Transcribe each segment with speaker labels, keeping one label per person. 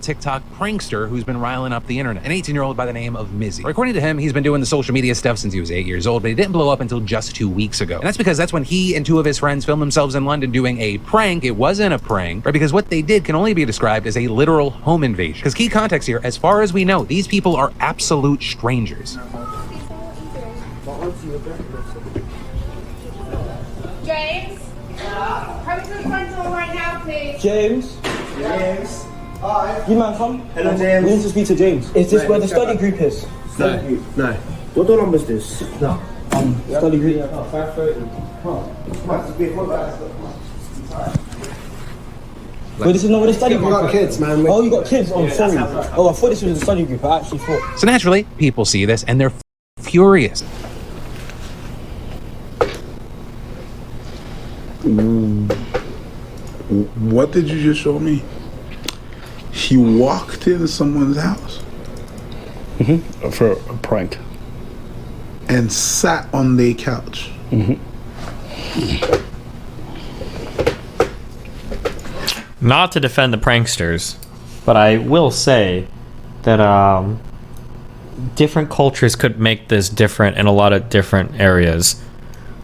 Speaker 1: TikTok prankster who's been riling up the internet, an 18-year-old by the name of Mizzy. According to him, he's been doing the social media stuff since he was 8 years old, but he didn't blow up until just 2 weeks ago. And that's because that's when he and 2 of his friends filmed themselves in London doing a prank. It wasn't a prank, right? Because what they did can only be described as a literal home invasion. Because key context here, as far as we know, these people are absolute strangers.
Speaker 2: James? Come to the front door right now, please.
Speaker 3: James?
Speaker 4: James. Hi.
Speaker 3: You man, come.
Speaker 4: Hello, James.
Speaker 3: We need to speak to James. Is this where the study group is?
Speaker 4: No. No. What door number is this? No.
Speaker 3: Study group.
Speaker 4: 5:30.
Speaker 3: But this is not where the study group is.
Speaker 4: I got kids, man.
Speaker 3: Oh, you got kids? Oh, sorry. Oh, I thought this was the study group. I actually thought.
Speaker 1: So naturally, people see this and they're furious.
Speaker 5: What did you just show me? He walked into someone's house
Speaker 6: for a prank
Speaker 5: and sat on their couch.
Speaker 7: Not to defend the pranksters, but I will say that different cultures could make this different in a lot of different areas.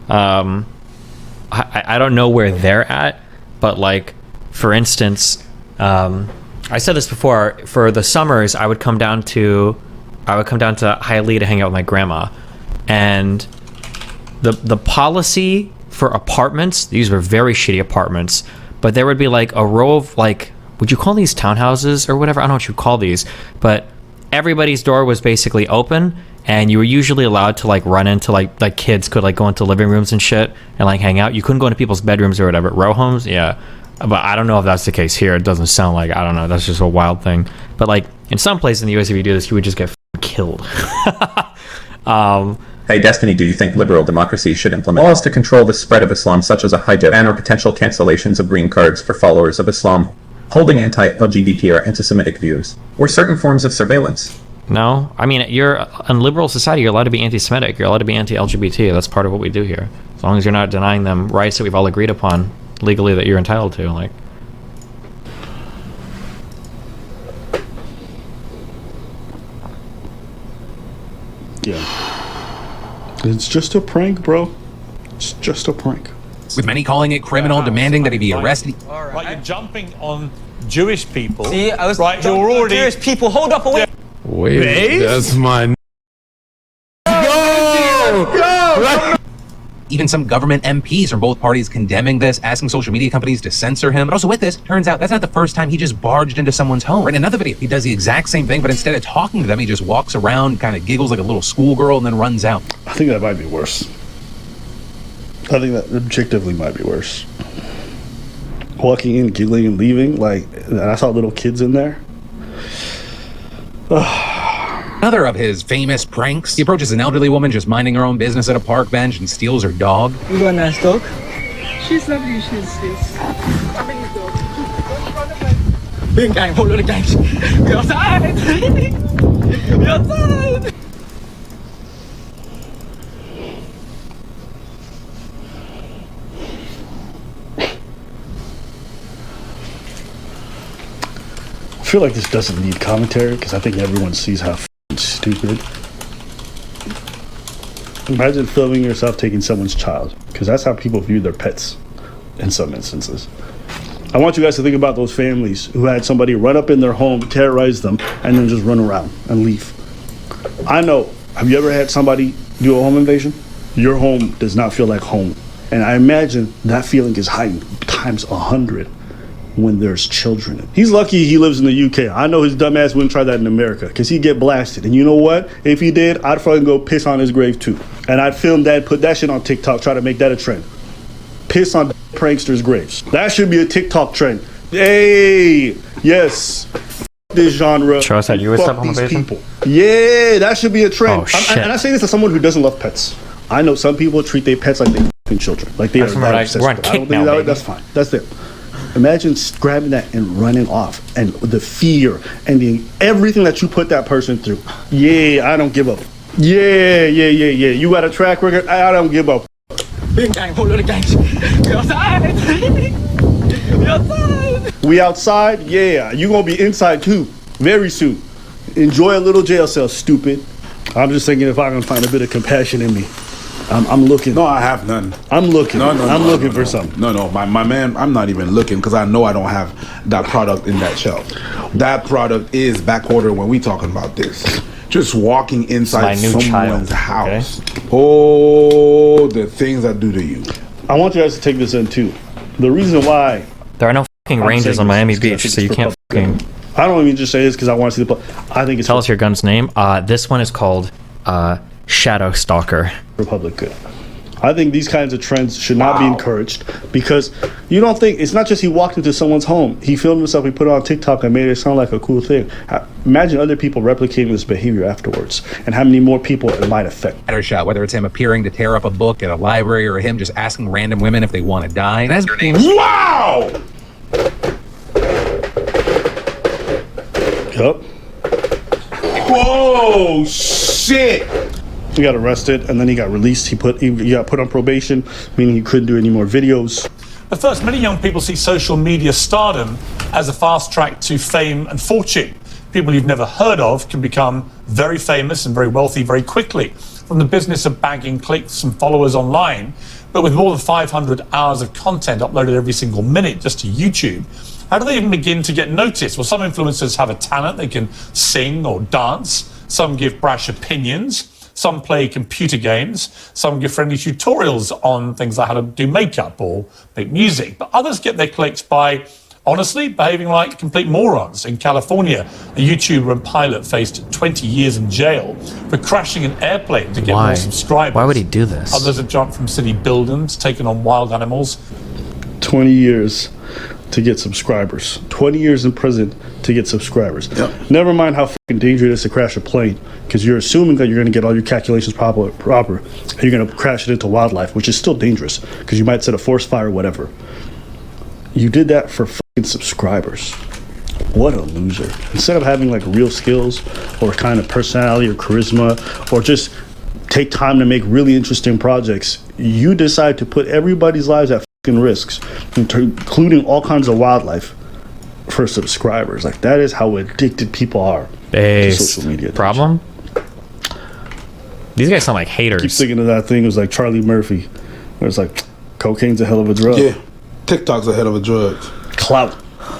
Speaker 7: I don't know where they're at, but like, for instance, I said this before, for the summers I would come down to Hialeah to hang out with my grandma, and the policy for apartments, these were very shitty apartments, but there would be like a row of, like, would you call these townhouses or whatever? I don't know what you call these, but everybody's door was basically open, and you were usually allowed to like run into like kids could like go into living rooms and shit and like hang out. You couldn't go into people's bedrooms or whatever. Row homes, yeah. But I don't know if that's the case here. It doesn't sound like, I don't know, that's just a wild thing. But like in some places in the US, if you do this, you would just get killed.
Speaker 8: Hey Destiny, do you think liberal democracy should implement laws to control the spread of Islam, such as a hijab ban or potential cancellations of green cards for followers of Islam holding anti-LGBT or anti-Semitic views, or certain forms of surveillance?
Speaker 7: No, I mean, you're in liberal society, you're allowed to be anti-Semitic, you're allowed to be anti-LGBT. That's part of what we do here, as long as you're not denying them rights that we've all agreed upon legally that you're entitled to. Like,
Speaker 6: yeah, it's just a prank, bro. It's just a prank.
Speaker 1: With many calling it criminal, demanding that he be arrested.
Speaker 9: Right, you're jumping on Jewish people.
Speaker 3: See, I was
Speaker 9: right. You're already
Speaker 3: Jewish people. Hold up, wait.
Speaker 6: Wait, that's my.
Speaker 1: Go! Even some government MPs from both parties condemning this, asking social media companies to censor him. But also with this, turns out that's not the first time he just barged into someone's home. In another video, he does the exact same thing, but instead of talking to them, he just walks around, kind of giggles like a little schoolgirl, and then runs out.
Speaker 6: I think that might be worse. I think that objectively might be worse. Walking in, giggling, and leaving, like, and I saw little kids in there.
Speaker 1: Another of his famous pranks, he approaches an elderly woman just minding her own business at a park bench and steals her dog.
Speaker 3: You got a nice dog?
Speaker 10: She's lovely, she's I mean, dog.
Speaker 3: Big gang, whole lot of gangs. We outside! We outside!
Speaker 6: I feel like this doesn't need commentary because I think everyone sees how stupid. Imagine filming yourself taking someone's child, because that's how people view their pets in some instances. I want you guys to think about those families who had somebody run up in their home, terrorize them, and then just run around and leave. I know. Have you ever had somebody do a home invasion? Your home does not feel like home. And I imagine that feeling is heightened times 100 when there's children. He's lucky he lives in the UK. I know his dumb ass wouldn't try that in America because he'd get blasted. And you know what? If he did, I'd fucking go piss on his grave too. And I'd film that, put that shit on TikTok, try to make that a trend. Piss on pranksters' graves. That should be a TikTok trend. Hey, yes. This genre.
Speaker 7: Show us that you would stop on the
Speaker 6: people. Yeah, that should be a trend.
Speaker 7: Oh, shit.
Speaker 6: And I say this as someone who doesn't love pets. I know some people treat their pets like they're fucking children. Like they are that obsessed with it. I don't think that, that's fine. That's it. Imagine grabbing that and running off, and the fear and everything that you put that person through. Yeah, I don't give up. Yeah. You got a track record? I don't give up.
Speaker 3: Big gang, whole lot of gangs. We outside! We outside!
Speaker 6: We outside? Yeah. You gonna be inside too. Very soon. Enjoy a little jail cell, stupid. I'm just thinking if I can find a bit of compassion in me. I'm looking.
Speaker 5: No, I have none.
Speaker 6: I'm looking. I'm looking for something.
Speaker 5: No, my man, I'm not even looking because I know I don't have that product in that shelf. That product is back order when we talking about this. Just walking inside
Speaker 7: My new
Speaker 5: someone's
Speaker 7: child,
Speaker 5: house. Oh, the things I do to you.
Speaker 6: I want you guys to take this in too. The reason why
Speaker 7: There are no fucking ranges on Miami Beach, so you can't fucking
Speaker 6: I don't even just say this because I want to see the. I think it's
Speaker 7: tell us your gun's name. This one is called Shadow Stalker.
Speaker 6: Republic good. I think these kinds of trends should not be encouraged because you don't think it's not just he walked into someone's home, he filmed himself, he put it on TikTok and made it sound like a cool thing. Imagine other people replicating this behavior afterwards and how many more people it might affect.
Speaker 1: Shot, whether it's him appearing to tear up a book at a library or him just asking random women if they want to die. And as your name,
Speaker 5: Wow!
Speaker 6: Yup.
Speaker 5: Whoa, shit!
Speaker 6: He got arrested and then he got released. He got put on probation, meaning he couldn't do any more videos.
Speaker 9: But first, many young people see social media stardom as a fast track to fame and fortune. People you've never heard of can become very famous and very wealthy very quickly from the business of bagging clicks and followers online. But with more than 500 hours of content uploaded every single minute just to YouTube, how do they even begin to get noticed? Well, some influencers have a talent. They can sing or dance. Some give brash opinions. Some play computer games. Some give friendly tutorials on things like how to do makeup or make music. But others get their clicks by, honestly, behaving like complete morons. In California, a YouTuber and pilot faced 20 years in jail for crashing an airplane to get more subscribers.
Speaker 7: Why would he do this?
Speaker 9: Others have jumped from city buildings, taken on wild animals.
Speaker 6: 20 years to get subscribers. 20 years in prison to get subscribers.
Speaker 5: Yep.
Speaker 6: Never mind how fucking dangerous it is to crash a plane, because you're assuming that you're going to get all your calculations proper, and you're going to crash it into wildlife, which is still dangerous, because you might set a forest fire or whatever. You did that for fucking subscribers. What a loser. Instead of having like real skills or kind of personality or charisma or just take time to make really interesting projects, you decide to put everybody's lives at fucking risks, including all kinds of wildlife, for subscribers. Like, that is how addicted people are to social media.
Speaker 7: Problem? These guys sound like
Speaker 6: I
Speaker 7: haters.
Speaker 6: keep thinking of that thing. It was like Charlie Murphy, where it's like, cocaine's a hell of a drug.
Speaker 5: Yeah, TikTok's a hell of a drug.
Speaker 6: Clout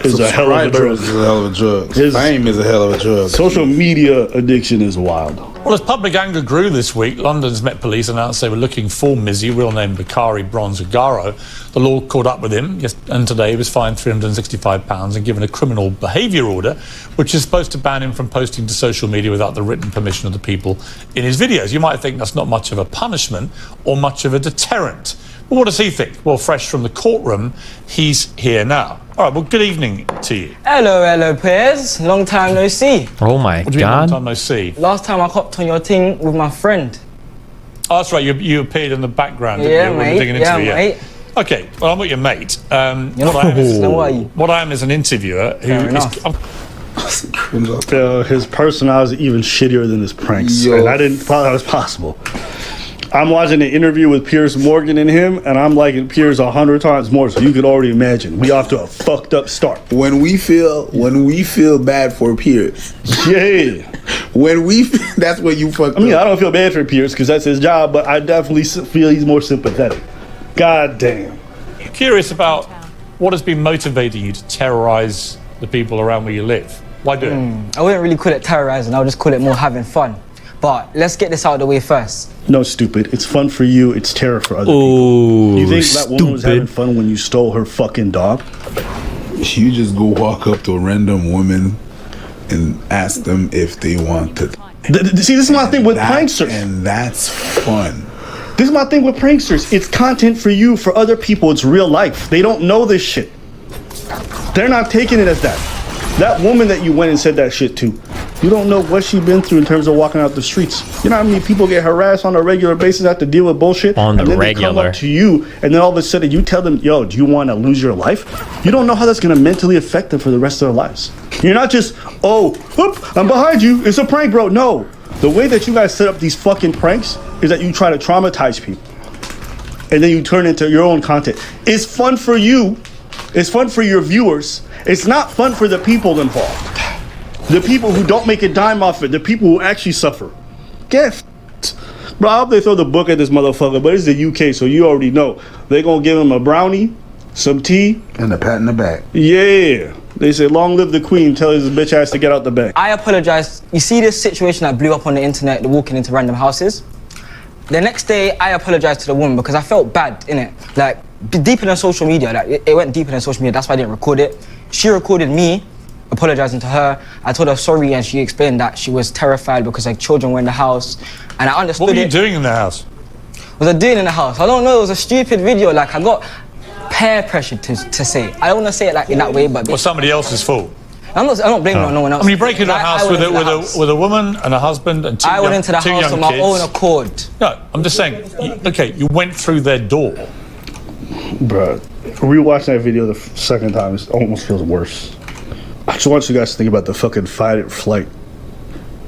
Speaker 6: is a hell of a drug.
Speaker 5: Subscribers is a hell of a drug.
Speaker 6: His
Speaker 5: Fame is a hell of a drug.
Speaker 6: social media addiction is wild.
Speaker 9: Well, as public anger grew this week, London's Met Police announced they were looking for Mizzy, real name Bakari Bronzagaro. The law caught up with him, and today he was fined £365 and given a criminal behaviour order, which is supposed to ban him from posting to social media without the written permission of the people in his videos. You might think that's not much of a punishment or much of a deterrent. But what does he think? Well, fresh from the courtroom, he's here now. All right, well, good evening to you.
Speaker 3: Hello, Piers. Long time no see.
Speaker 7: Oh my
Speaker 9: What do you mean, long
Speaker 7: god.
Speaker 9: time no see?
Speaker 3: Last time I hopped on your thing with my friend.
Speaker 9: Oh, that's right, you appeared in the background,
Speaker 3: Yeah,
Speaker 9: didn't you? When we were
Speaker 3: mate.
Speaker 9: digging
Speaker 3: Yeah,
Speaker 9: into you.
Speaker 3: mate.
Speaker 9: Okay, well, I'm not your mate.
Speaker 3: You're not then what are you?
Speaker 9: What I am is an interviewer who
Speaker 3: Fair
Speaker 9: is...
Speaker 3: enough.
Speaker 6: His personality is even shittier than his pranks.
Speaker 5: Yo.
Speaker 6: And I didn't thought that was possible. I'm watching an interview with Piers Morgan and him, and I'm liking Piers 100 times more, so you could already imagine. We off to a fucked up start.
Speaker 5: When we feel bad for Piers,
Speaker 6: Yeah.
Speaker 5: that's when you fucked
Speaker 6: I mean,
Speaker 5: up.
Speaker 6: I don't feel bad for Piers because that's his job, but I definitely feel he's more sympathetic. God damn.
Speaker 9: curious about what has been motivating you to terrorize the people around where you live. Why do it?
Speaker 3: I wouldn't really call it terrorizing, I would just call it more having fun. But let's get this out of the way first.
Speaker 6: No, stupid. It's fun for you. It's terror for other people.
Speaker 7: Ooh,
Speaker 6: You think that woman was having fun when you stole her fucking dog?
Speaker 5: You just go walk up to a random woman and ask them if they want to.
Speaker 6: See, this is my thing with pranksters.
Speaker 5: And that's fun.
Speaker 6: This is my thing with pranksters. It's content for you, for other people. It's real life. They don't know this shit. They're not taking it as that. That woman that you went and said that shit to, you don't know what she's been through in terms of walking out the streets. You know how many people get harassed on a regular basis, have to deal with bullshit?
Speaker 7: On the
Speaker 6: and then They come
Speaker 7: regular.
Speaker 6: up to you, and then all of a sudden you tell them, yo, do you want to lose your life? You don't know how that's going to mentally affect them for the rest of their lives. You're not just, oh, whoop, I'm behind you. It's a prank, bro. No. The way that you guys set up these fucking pranks is that you try to traumatize people. And then you turn into your own content. It's fun for you, It's fun for your viewers. It's not fun for the people involved. The people who don't make a dime off it. The people who actually suffer. Get f***ed. Bro, I hope they throw the book at this motherfucker, but it's the UK, so you already know. They're gonna give him a brownie, some tea,
Speaker 5: and a pat in the back.
Speaker 6: Yeah. They say, long live the queen, tell his bitch ass to get out the bed.
Speaker 3: I apologize. You see this situation that blew up on the internet, the walking into random houses? The next day, I apologized to the woman because I felt bad, innit? Like, deeper than social media. Like, it went deeper than social media. That's why I didn't record it. She recorded me apologizing to her. I told her sorry, and she explained that she was terrified because her children were in the house. And I understood it.
Speaker 9: What were you doing in the house?
Speaker 3: What was I doing in the house? I don't know. It was a stupid video. Like, I got peer pressure to say. I don't want to say it like in that way, but...
Speaker 9: Well, somebody else's fault.
Speaker 3: I'm not blaming on no one else.
Speaker 9: I mean, you break into a house with a woman and a husband and two
Speaker 3: I went into the house on my own accord.
Speaker 9: No, I'm just saying, okay, you went through their door.
Speaker 6: Bruh, rewatching that video the second time, it almost feels worse. I just want you guys to think about the fucking fight or flight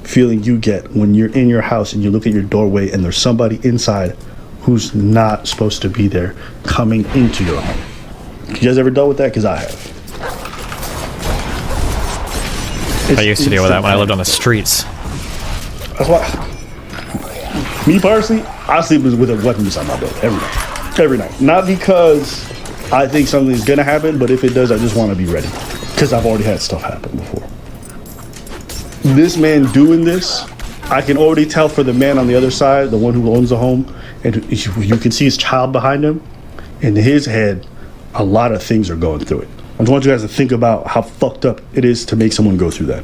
Speaker 6: feeling you get when you're in your house and you look at your doorway and there's somebody inside who's not supposed to be there coming into your home. You guys ever dealt with that? Because I have.
Speaker 7: I used to deal with that when I lived on the streets.
Speaker 6: That's why. Me personally, I sleep with a weapon beside my bed every night. Every night. Not because I think something's gonna happen, but if it does, I just want to be ready. Because I've already had stuff happen before. This man doing this, I can already tell for the man on the other side, the one who owns the home, and you can see his child behind him. In his head, a lot of things are going through it. I just want you guys to think about how fucked up it is to make someone go through that.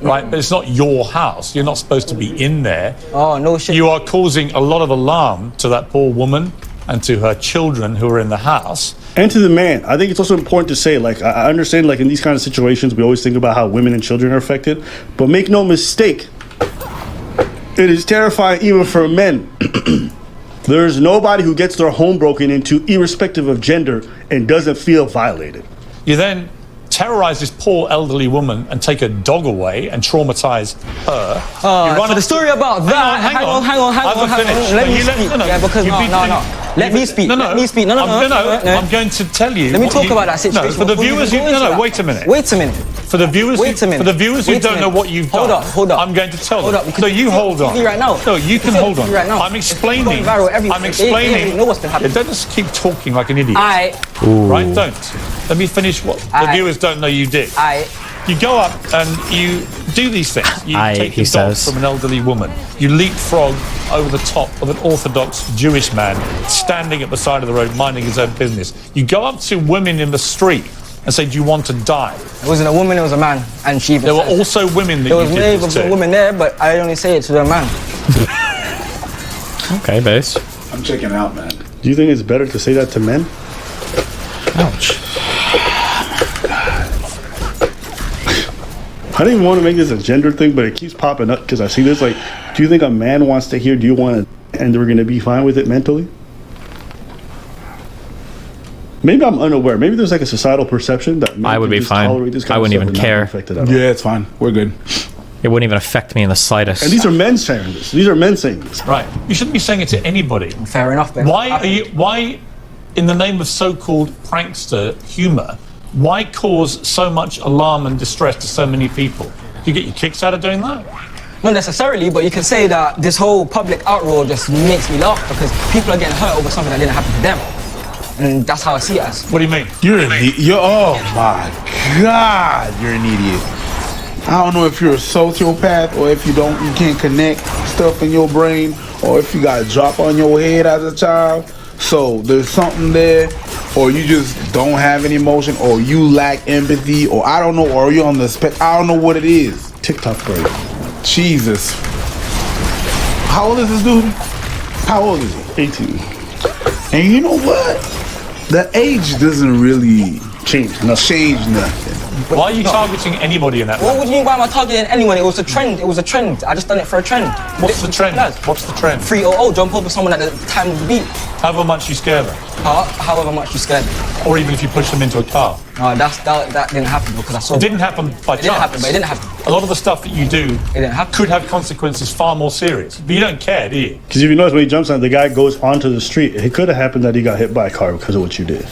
Speaker 9: Right, but it's not your house. You're not supposed to be in there.
Speaker 3: Oh, no shit.
Speaker 9: You are causing a lot of alarm to that poor woman and to her children who are in the house.
Speaker 6: And to the man. I think it's also important to say, like, I understand, like, in these kind of situations, we always think about how women and children are affected. But make no mistake, it is terrifying even for men. There's nobody who gets their home broken into, irrespective of gender, and doesn't feel violated.
Speaker 9: You then terrorize this poor elderly woman and take her dog away and traumatize her.
Speaker 3: For the story about that, hang on. Let me speak. Yeah, because no. Let me speak. No.
Speaker 9: I'm going to tell you.
Speaker 3: Let me talk about that situation.
Speaker 9: No, for the viewers who wait a minute.
Speaker 3: Wait a minute.
Speaker 9: For the viewers who don't know what you've done.
Speaker 3: Hold up.
Speaker 9: I'm going to tell them. So you hold on.
Speaker 3: Right now.
Speaker 9: No, you can hold on.
Speaker 3: Right now.
Speaker 9: I'm explaining.
Speaker 3: I'm explaining. You know what's been happening.
Speaker 9: Don't just keep talking like an idiot. Right? Don't. Let me finish what the viewers don't know you did. You go up and you do these things. You take the dog from an elderly woman. You leapfrog over the top of an Orthodox Jewish man standing at the side of the road minding his own business. You go up to women in the street and say, do you want to die?
Speaker 3: It wasn't a woman, it was a man. And she
Speaker 9: there were also women that
Speaker 3: there was a woman there, but I only say it to the man.
Speaker 7: Okay, base.
Speaker 5: I'm checking out, man.
Speaker 6: Do you think it's better to say that to men?
Speaker 7: Ouch.
Speaker 6: I didn't even want to make this a gender thing, but it keeps popping up because I see this. Like, do you think a man wants to hear, do you want to, and we're going to be fine with it mentally? Maybe I'm unaware. Maybe there's like a societal perception that men
Speaker 7: I would be fine. I wouldn't even care.
Speaker 5: Yeah, it's fine. We're good.
Speaker 7: It wouldn't even affect me in the slightest.
Speaker 6: And these are men saying this. These are men saying this.
Speaker 9: Right. You shouldn't be saying it to anybody.
Speaker 3: Fair enough, Ben.
Speaker 9: Why, in the name of so-called prankster humor, why cause so much alarm and distress to so many people? Do you get your kicks out of doing that?
Speaker 3: Not necessarily, but you can say that this whole public outroar just makes me laugh because people are getting hurt over something that didn't happen to them. And that's how I see it as.
Speaker 9: What do you mean?
Speaker 5: Oh my God, you're an idiot. I don't know if you're a sociopath or if you can't connect stuff in your brain or if you got a drop on your head as a child. So there's something there, or you just don't have any emotion, or you lack empathy, or I don't know, or you're on the spec. I don't know what it is.
Speaker 6: TikTok brain.
Speaker 5: Jesus. How old is this dude? How old is he?
Speaker 6: 18.
Speaker 5: And you know what? The age doesn't really
Speaker 6: change nothing.
Speaker 9: Why are you targeting anybody in that way?
Speaker 3: What would you mean, why am I targeting anyone? It was a trend. I just done it for a trend.
Speaker 9: What's the trend? What's the trend?
Speaker 3: 300, jump over someone at the time of the beat.
Speaker 9: However much you scare them.
Speaker 3: However much you scare them.
Speaker 9: Or even if you push them into a car.
Speaker 3: No, that didn't happen because I saw
Speaker 9: it. Didn't happen by chance.
Speaker 3: It didn't happen, but it didn't happen.
Speaker 9: A lot of the stuff that you do could have consequences far more serious. But you don't care, do you?
Speaker 6: Because if you notice when he jumps on, the guy goes onto the street. It could have happened that he got hit by a car because of what you did.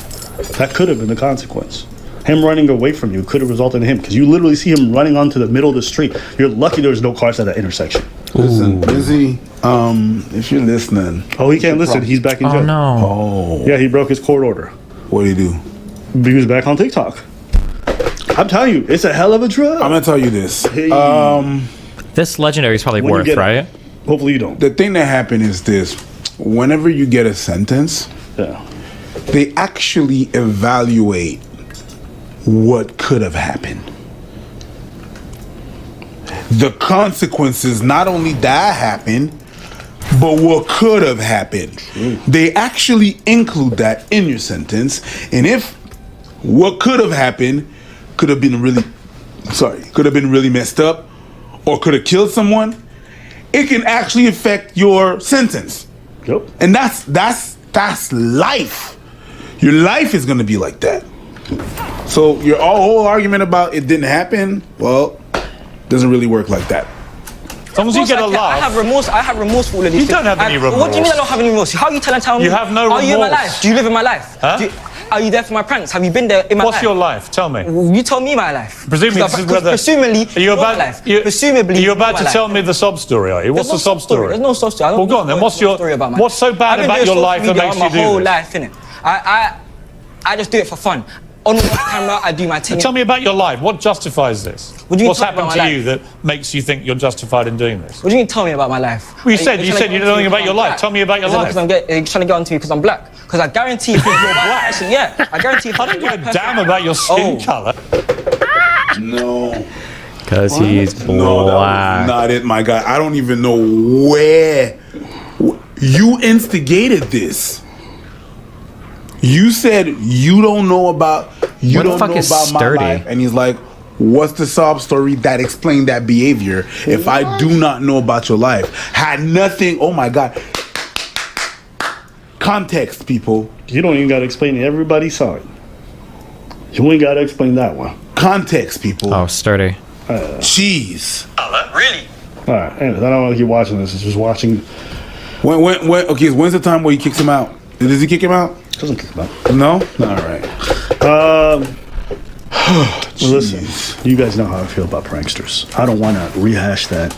Speaker 6: That could have been the consequence. Him running away from you could have resulted in him, because you literally see him running onto the middle of the street. You're lucky there was no cars at that intersection.
Speaker 5: Listen, Busy, if you're listening.
Speaker 6: Oh, he can't listen. He's back in jail.
Speaker 7: Oh no.
Speaker 5: Oh.
Speaker 6: Yeah, he broke his court order.
Speaker 5: What did he do?
Speaker 6: He was back on TikTok. I'm telling you, it's a hell of a drug.
Speaker 5: I'm going to tell you this.
Speaker 6: Hey.
Speaker 7: This legendary is probably
Speaker 6: When you
Speaker 7: worth,
Speaker 6: get-
Speaker 7: right?
Speaker 6: Hopefully you don't.
Speaker 5: The thing that happened is this. Whenever you get a sentence,
Speaker 6: Yeah.
Speaker 5: they actually evaluate what could have happened. The consequences, not only that happened, but what could have happened. They actually include that in your sentence. And if what could have happened could have been really messed up or could have killed someone, it can actually affect your sentence.
Speaker 6: Yep.
Speaker 5: And that's life. Your life is gonna be like that. So your whole argument about it didn't happen, well, doesn't really work like that.
Speaker 9: As long as you get a laugh.
Speaker 3: I have remorse. I have remorse for all of these
Speaker 9: You don't have any remorse.
Speaker 3: What do you mean I don't have any remorse? How are you telling me?
Speaker 9: You have no
Speaker 3: Are you in my
Speaker 9: remorse.
Speaker 3: life? Do you live in my life?
Speaker 9: Huh?
Speaker 3: Are you there for my pranks? Have you been there in my life?
Speaker 9: What's your life? Tell me.
Speaker 3: You tell me my life.
Speaker 9: Presumably, this is whether.
Speaker 3: Presumably,
Speaker 9: Are you
Speaker 3: your
Speaker 9: about?
Speaker 3: life.
Speaker 9: You,
Speaker 3: Presumably,
Speaker 9: are you about
Speaker 3: your
Speaker 9: to
Speaker 3: life.
Speaker 9: tell me the sob story? Are you? What's
Speaker 3: There's
Speaker 9: the
Speaker 3: no
Speaker 9: sob story?
Speaker 3: There's no sob story. I don't
Speaker 9: Well, go on then. What's your?
Speaker 3: story about my
Speaker 9: What's so bad
Speaker 3: I've been
Speaker 9: about
Speaker 3: doing
Speaker 9: your
Speaker 3: social
Speaker 9: life that
Speaker 3: media
Speaker 9: makes
Speaker 3: my
Speaker 9: you do
Speaker 3: whole
Speaker 9: this?
Speaker 3: life, innit? I just do it for fun. On the camera, I do my thing.
Speaker 9: Tell me about your life. What justifies this?
Speaker 3: What do you mean
Speaker 9: What's
Speaker 3: tell me
Speaker 9: happened
Speaker 3: about
Speaker 9: to
Speaker 3: my
Speaker 9: you that makes you think you're justified in doing this?
Speaker 3: What do you mean tell me about my life?
Speaker 9: Well, you said you know nothing about your life. Tell me about your life.
Speaker 3: Because you're trying to get onto me because I'm black. Because I guarantee if you're black, actually, yeah, I guarantee if
Speaker 9: I don't give a damn about your skin colour.
Speaker 5: No.
Speaker 7: Because he's black.
Speaker 5: No, that was not it, my guy. I don't even know where you instigated this. You said you don't know about
Speaker 7: What the fuck is Sturdy?
Speaker 5: my life, and he's like, "What's the sob story that explained that behavior? If I do not know about your life, had nothing." Oh my god! Context, people.
Speaker 6: You don't even got to explain it. Everybody saw it. You ain't got to explain that one.
Speaker 5: Context, people.
Speaker 7: Oh, Sturdy.
Speaker 5: Jeez.
Speaker 3: Really?
Speaker 6: All right. Anyways, I don't want to keep watching this. It's just watching.
Speaker 5: When? Okay, when's the time where he kicks him out? Does he kick him out?
Speaker 6: Doesn't kick him out.
Speaker 5: No. All right.
Speaker 6: Listen, you guys know how I feel about pranksters. I don't want to rehash that.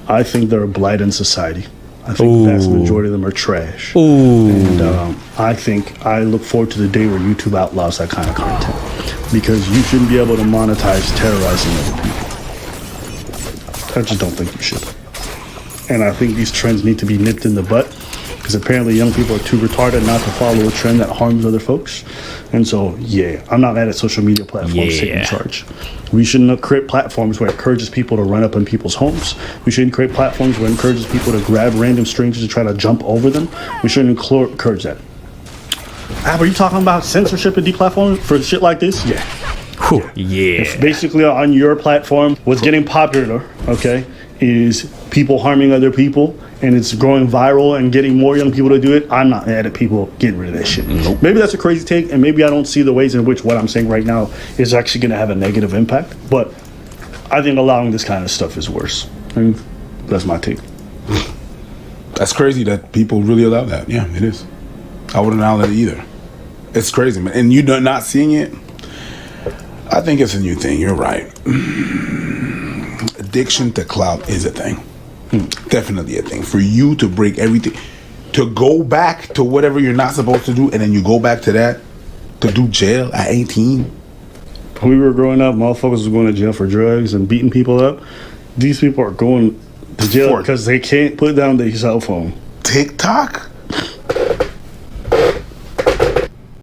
Speaker 6: I think they're a blight in society. I think the vast majority of them are trash. And I look forward to the day where YouTube outlaws that kind of content, because you shouldn't be able to monetize terrorizing other people. I just don't think you should. And I think these trends need to be nipped in the butt, because apparently young people are too retarded not to follow a trend that harms other folks. And so, yeah, I'm not mad at social media platforms taking charge. We shouldn't create platforms where it encourages people to run up in people's homes. We shouldn't create platforms where it encourages people to grab random strangers and try to jump over them. We shouldn't encourage that. Are you talking about censorship and deplatforming for shit like this? Yeah.
Speaker 7: Yeah.
Speaker 6: If basically on your platform, what's getting popular, okay, is people harming other people, and it's growing viral and getting more young people to do it, I'm not mad at people getting rid of that shit. Nope. Maybe that's a crazy take, and maybe I don't see the ways in which what I'm saying right now is actually going to have a negative impact, but I think allowing this kind of stuff is worse. And that's my take.
Speaker 5: That's crazy that people really allow that. Yeah, it is. I wouldn't allow that either. It's crazy, man. And you not seeing it, I think it's a new thing. You're right. Addiction to clout is a thing. Definitely a thing. For you to break everything, to go back to whatever you're not supposed to do, and then you go back to that, to do jail at 18.
Speaker 6: When we were growing up, motherfuckers were going to jail for drugs and beating people up. These people are going to jail because they can't put down their cell phone.
Speaker 5: TikTok?